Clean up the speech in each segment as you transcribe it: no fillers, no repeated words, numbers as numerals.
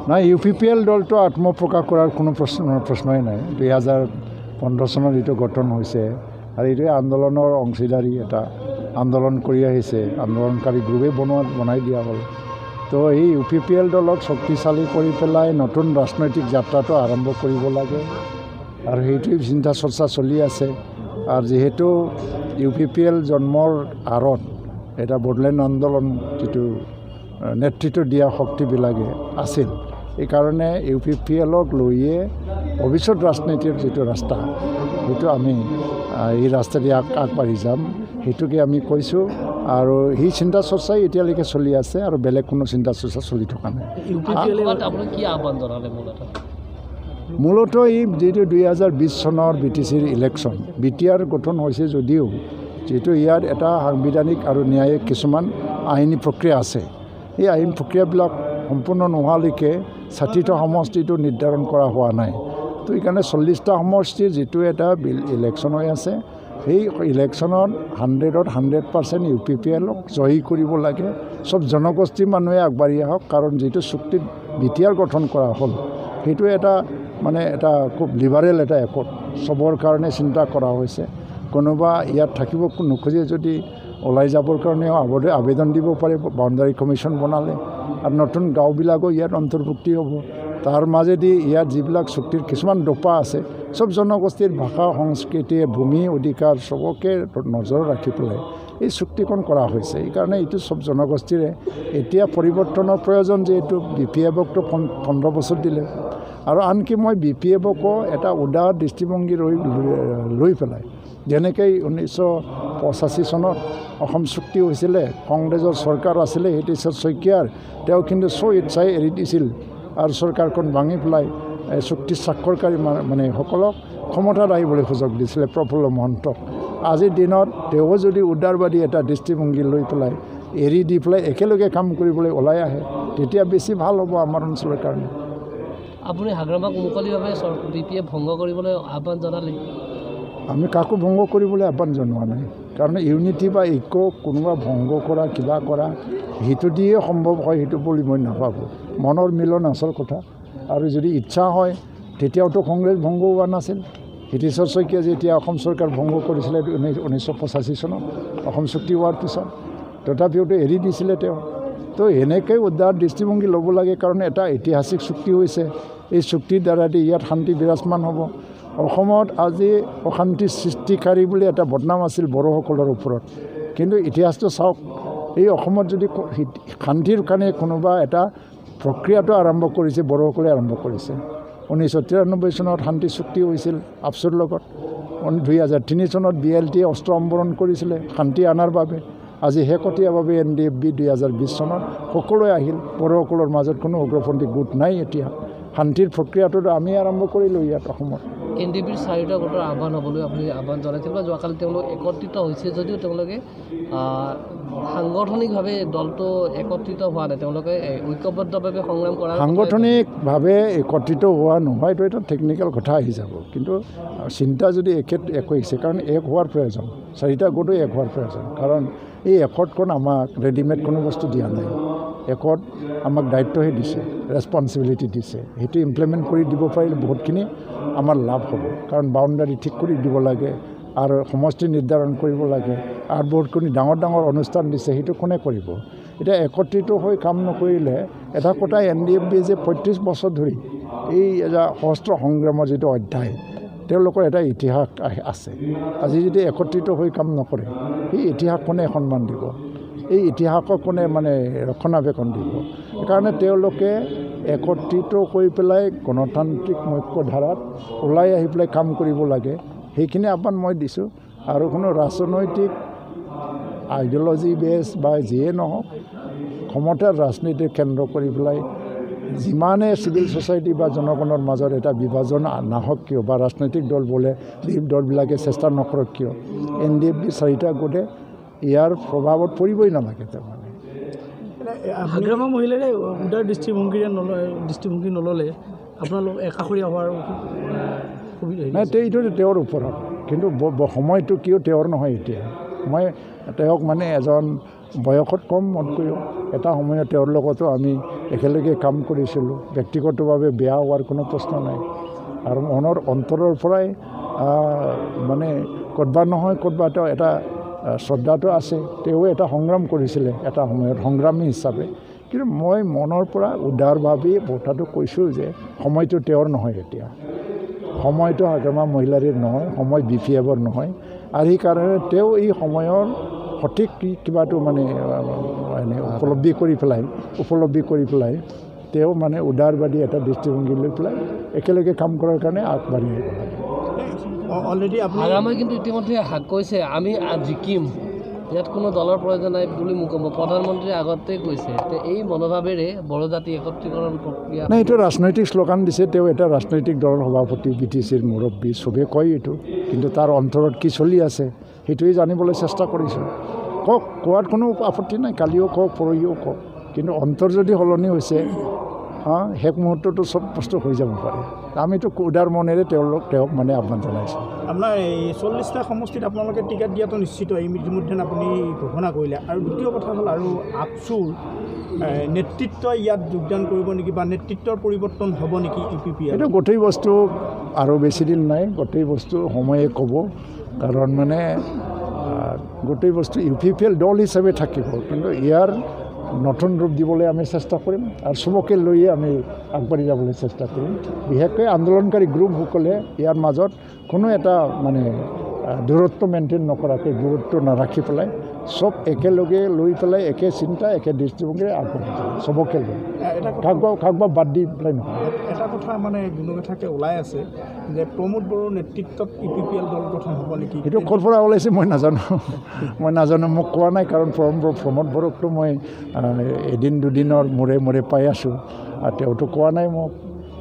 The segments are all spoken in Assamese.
নাই UPPL দলটো আত্মপ্ৰকাশ কৰাৰ কোনো প্ৰশ্নই নাই 2015 চনত এইটো গঠন হৈছে আৰু এইটো আন্দোলনৰ অংশীদাৰী এটা আন্দোলন কৰি আহিছে আন্দোলনকাৰী গ্ৰুপে বনাই দিয়া হ'ল তো এই UPPL দলক শক্তিশালী কৰি পেলাই নতুন ৰাজনৈতিক যাত্ৰাটো আৰম্ভ কৰিব লাগে আৰু সেইটোৱে চিন্তা চৰ্চা চলি আছে আৰু যেহেতু UPPL জন্মৰ আঁৰত এটা বড়োলেণ্ড আন্দোলন যিটো নেতৃত্ব দিয়া শক্তিবিলাকে আছিল এইকাৰণে UPPLক লৈয়ে ভৱিষ্যত ৰাজনীতিৰ যিটো ৰাস্তা সেইটো আমি এই ৰাস্তাদি আগবাঢ়ি যাম সেইটোকে আমি কৈছোঁ আৰু সেই চিন্তা চৰ্চাই এতিয়ালৈকে চলি আছে আৰু বেলেগ কোনো চিন্তা চৰ্চা চলি থকা নাই মূলতঃ এই যিটো 2020 চনৰ BTCৰ ইলেকশ্যন BTR গঠন হৈছে যদিও যিহেতু ইয়াত এটা সাংবিধানিক আৰু ন্যায়িক কিছুমান আইনী প্ৰক্ৰিয়া আছে এই আইন প্ৰক্ৰিয়াবিলাক সম্পূৰ্ণ নোহোৱালৈকে 60টা সমষ্টিটো নিৰ্ধাৰণ কৰা হোৱা নাই তো এইকাৰণে 40টা সমষ্টিৰ যিটো এটা ইলেকশ্যন হৈ আছে সেই ইলেকশ্যনত 100% UPPLক জয়ী কৰিব লাগে সব জনগোষ্ঠীৰ মানুহে আগবাঢ়ি আহক কাৰণ যিটো চুক্তিত BTR গঠন কৰা হ'ল সেইটো এটা মানে এটা খুব লিবাৰেল এটা একট সবৰ কাৰণে চিন্তা কৰা হৈছে কোনোবা ইয়াত থাকিব নোখোজে যদি ওলাই যাবৰ কাৰণেও আবেদন দিব পাৰে বাউণ্ডাৰী কমিশ্যন বনালে আৰু নতুন গাঁওবিলাকো ইয়াত অন্তৰ্ভুক্তি হ'ব তাৰ মাজেদি ইয়াত যিবিলাক চুক্তিৰ কিছুমান দফা আছে সব জনগোষ্ঠীৰ ভাষা সংস্কৃতি ভূমি অধিকাৰ সবকে নজৰ ৰাখি পেলাই এই চুক্তিখন কৰা হৈছে এইকাৰণে এইটো সব জনগোষ্ঠীৰে এতিয়া পৰিৱৰ্তনৰ প্ৰয়োজন যিহেতু BPFকতো 15 বছৰ দিলে আৰু আনকি মই BPFকো এটা উদাৰ দৃষ্টিভংগী লৈ পেলাই যেনেকৈ 1985 চনত অসম চুক্তি হৈছিলে কংগ্ৰেছৰ চৰকাৰ আছিলে হিতেশ্বৰ শইকীয়াৰ তেওঁ কিন্তু ইচ্ছাই এৰি দিছিল আৰু চৰকাৰখন ভাঙি পেলাই চুক্তি স্বাক্ষৰকাৰী মানে সকলক ক্ষমতাত আহিবলৈ সুযোগ দিছিলে প্ৰফুল্ল মহন্তক আজিৰ দিনত তেওঁ যদি উদাৰবাদী এটা দৃষ্টিভংগী লৈ পেলাই এৰি দি পেলাই একেলগে কাম কৰিবলৈ ওলাই আহে তেতিয়া বেছি ভাল হ'ব আমাৰ অঞ্চলৰ কাৰণে আপুনি হাগ্ৰামাক মুকলিভাৱে BPF ভংগ কৰিবলৈ আহ্বান জনালে আমি কাকো ভংগ কৰিবলৈ আহ্বান জনোৱা নাই কাৰণ ইউনিটি বা ঐক্য কোনোবা ভংগ কৰা কিবা কৰা সেইটো দিয়ে সম্ভৱ হয় সেইটো বুলি মই নাভাবোঁ মনৰ মিলন আচল কথা আৰু যদি ইচ্ছা হয় তেতিয়াওতো কংগ্ৰেছ ভংগ হোৱা নাছিল হিতেশ্বৰ শইকীয়া যেতিয়া অসম চৰকাৰ ভংগ কৰিছিলে 1985 চনত অসম চুক্তি হোৱাৰ পিছত তথাপিওতো এৰি দিছিলে তেওঁ তো এনেকৈ উদাৰ দৃষ্টিভংগী ল'ব লাগে কাৰণ এটা ঐতিহাসিক চুক্তি হৈছে এই চুক্তিৰ দ্বাৰাদি ইয়াত শান্তি বিৰাজমান হ'ব অসমত আজি অশান্তি সৃষ্টিকাৰী বুলি এটা বদনাম আছিল বড়োসকলৰ ওপৰত কিন্তু ইতিহাসটো চাওক এই অসমত যদি শান্তিৰ কাৰণে কোনোবা এটা প্ৰক্ৰিয়াটো আৰম্ভ কৰিছে বড়োসকলে আৰম্ভ কৰিছে 1993 চনত শান্তি চুক্তি হৈছিল আফছুৰ লগত 2003 চনত BLT অস্ত্ৰ সম্বৰণ কৰিছিলে শান্তি আনাৰ বাবে আজি শেহতীয়াভাৱে NDFB 2020 চনত সকলোৱে আহিল বড়োসকলৰ মাজত কোনো উগ্ৰপন্থী গোট নাই এতিয়া শান্তিৰ প্ৰক্ৰিয়াটো আমি আৰম্ভ কৰিলোঁ ইয়াত অসমত NDFBৰ 4টা গোটৰ আহ্বান হ'বলৈ আপুনি আহ্বান জনাইছিল বা যোৱাকালি তেওঁলোক একত্ৰিত হৈছে যদিও তেওঁলোকে সাংগঠনিকভাৱে দলটো একত্ৰিত হোৱা নাই তেওঁলোকে ঐক্যবদ্ধভাৱে সংগ্ৰাম কৰা সাংগঠনিকভাৱে একত্ৰিত হোৱা নহয় এইটো এটা টেকনিকেল কথা আহি যাব কিন্তু চিন্তা যদি এক হৈছে কাৰণ এক হোৱাৰ প্ৰয়োজন 4টা গোটো এক হোৱাৰ প্ৰয়োজন কাৰণ এই একতখন আমাক ৰেডিমেড কোনো বস্তু দিয়া নাই একত আমাক দায়িত্বহে দিছে ৰেছপনচিবিলিটি দিছে সেইটো ইমপ্লিমেণ্ট কৰি দিব পাৰিলে বহুতখিনি আমাৰ লাভ হ'ব কাৰণ বাউণ্ডাৰী ঠিক কৰি দিব লাগে আৰু সমষ্টি নিৰ্ধাৰণ কৰিব লাগে আৰু বহুতখিনি ডাঙৰ অনুষ্ঠান দিছে সেইটো কোনে কৰিব এতিয়া একত্ৰিত হৈ কাম নকৰিলে এটা কথা NDFB যে 35 বছৰ ধৰি এই এটা সশস্ত্ৰ সংগ্ৰামৰ যিটো অধ্যায় তেওঁলোকৰ এটা ইতিহাস আছে আজি যদি একত্ৰিত হৈ কাম নকৰে এই ইতিহাস কোনে সন্মান দিব এই ইতিহাসক কোনে মানে ৰক্ষণাবেক্ষণ দিব সেইকাৰণে তেওঁলোকে একত্ৰিত কৰি পেলাই গণতান্ত্ৰিক মুখ্যধাৰাত ওলাই আহি পেলাই কাম কৰিব লাগে সেইখিনি আহ্বান মই দিছোঁ আৰু কোনো ৰাজনৈতিক আইডিঅলজি বেছ বা যিয়ে নহওক ক্ষমতাৰ ৰাজনীতিৰ কেন্দ্ৰ কৰি পেলাই যিমানে চিভিল ছ'চাইটি বা জনগণৰ মাজত এটা বিভাজন নাহক কিয় বা ৰাজনৈতিক দল বোলে দলবিলাকে চেষ্টা নকৰক কিয় NDFB 4টা গোটে ইয়াৰ প্ৰভাৱত পৰিবই নালাগে তাৰমানে হাগ্ৰামা মহিলাৰে উদাৰ দৃষ্টিভংগী নল'লে আপোনালোক একাষৰীয়া হোৱাৰ সুবিধা নাই এইটো তেওঁৰ ওপৰত কিন্তু সময়টো কিয় তেওঁৰ নহয় এতিয়া মই তেওঁক মানে এজন বয়সত কম মোতকৈও এটা সময়ত তেওঁৰ লগতো আমি একেলগে কাম কৰিছিলোঁ ব্যক্তিগতভাৱে বেয়া হোৱাৰ কোনো প্ৰশ্ন নাই আৰু মনৰ অন্তৰৰ পৰাই মানে ক'ৰবাত নহয় ক'ৰবাত এটা শ্ৰদ্ধাটো আছে তেওঁ এটা সংগ্ৰাম কৰিছিলে এটা সময়ত সংগ্ৰামী হিচাপে কিন্তু মই মনৰ পৰা উদাৰভাৱে কথাটো কৈছোঁ যে সময়টো তেওঁৰ নহয় এতিয়া সময়টো হাগ্ৰামা মহিলাৰীৰ নহয় সময় BPFৰ নহয় আৰু সেইকাৰণে তেওঁ এই সময়ৰ সঠিক কিবাটো মানে উপলব্ধি কৰি পেলাই তেওঁ মানে উদাৰবাদী এটা দৃষ্টিভংগী লৈ পেলাই একেলগে কাম কৰাৰ কাৰণে আগবাঢ়ি আহিব লাগে অলৰেডি হাগ্ৰামাই কিন্তু ইতিমধ্যে কৈছে আমি জিকিম ইয়াত কোনো দলৰ প্ৰয়োজন নাই বুলি প্ৰধানমন্ত্ৰীয়ে আগতে কৈছে এই মনোভাৱেৰে বড়ো জাতি একত্ৰীকৰণ প্ৰক্ৰিয়া নাই এইটো ৰাজনৈতিক শ্লোগান দিছে তেওঁ এটা ৰাজনৈতিক দলৰ সভাপতি BTCৰ মুৰব্বী চবেই কয় এইটো কিন্তু তাৰ অন্তৰত কি চলি আছে সেইটোৱে জানিবলৈ চেষ্টা কৰিছোঁ কওক কোৱাত কোনো আপত্তি নাই কালিও কওক পৰহিও কওক কিন্তু অন্তৰ যদি সলনি হৈছে শেষ মুহূৰ্তটো চব বস্তু হৈ যাব পাৰে আমিতো উদাৰ মনেৰে তেওঁক মানে আহ্বান জনাইছোঁ আপোনাৰ এই 40টা সমষ্টিত আপোনালোকে টিকেট দিয়াটো নিশ্চিত ইতিমধ্যে আপুনি ঘোষণা কৰিলে আৰু দ্বিতীয় কথা হ'ল আৰু আপচুৰ নেতৃত্বই ইয়াত যোগদান কৰিব নেকি বা নেতৃত্বৰ পৰিৱৰ্তন হ'ব নেকি UPP এইটো গোটেই বস্তু আৰু বেছি দিন নাই গোটেই বস্তু সময়ে ক'ব কাৰণ মানে গোটেই বস্তু UPPL দল হিচাপে থাকিব কিন্তু ইয়াৰ নতুন ৰূপ দিবলৈ আমি চেষ্টা কৰিম আৰু চবকে লৈয়ে আমি আগবাঢ়ি যাবলৈ চেষ্টা কৰিম বিশেষকৈ আন্দোলনকাৰী গ্ৰুপসকলে ইয়াৰ মাজত কোনো এটা মানে দূৰত্ব মেইনটেইন নকৰাকৈ দূৰত্ব নাৰাখি পেলাই চব একেলগে লৈ পেলাই একে চিন্তা একে দৃষ্টিভংগীৰে আগবাঢ়ি যাব চবকে লৈ কাকবা বাদ দি পেলাই নহয় এটা কথা মানে গুণগথাকে ওলাই আছে যে প্ৰমোদ বড়োৰ নেতৃত্বত UPPL দল গঠন হ'ব নেকি এইটো ক'ৰ পৰা ওলাইছে মই নাজানো মোক কোৱা নাই কাৰণ প্ৰমোদ বড়োকতো মই এদিন দুদিনৰ মূৰে পাই আছোঁ আৰু তেওঁতো কোৱা নাই মোক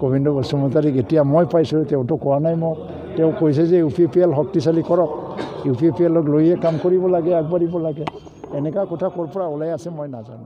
গোবিন্দ বসুমতাৰীক এতিয়া মই পাইছোঁ তেওঁতো কোৱা নাই মোক তেওঁ কৈছে যে UPPL শক্তিশালী কৰক UPPLক লৈয়ে কাম কৰিব লাগে আগবাঢ়িব লাগে এনেকুৱা কথা ক'ৰ পৰা ওলাই আছে মই নাজানো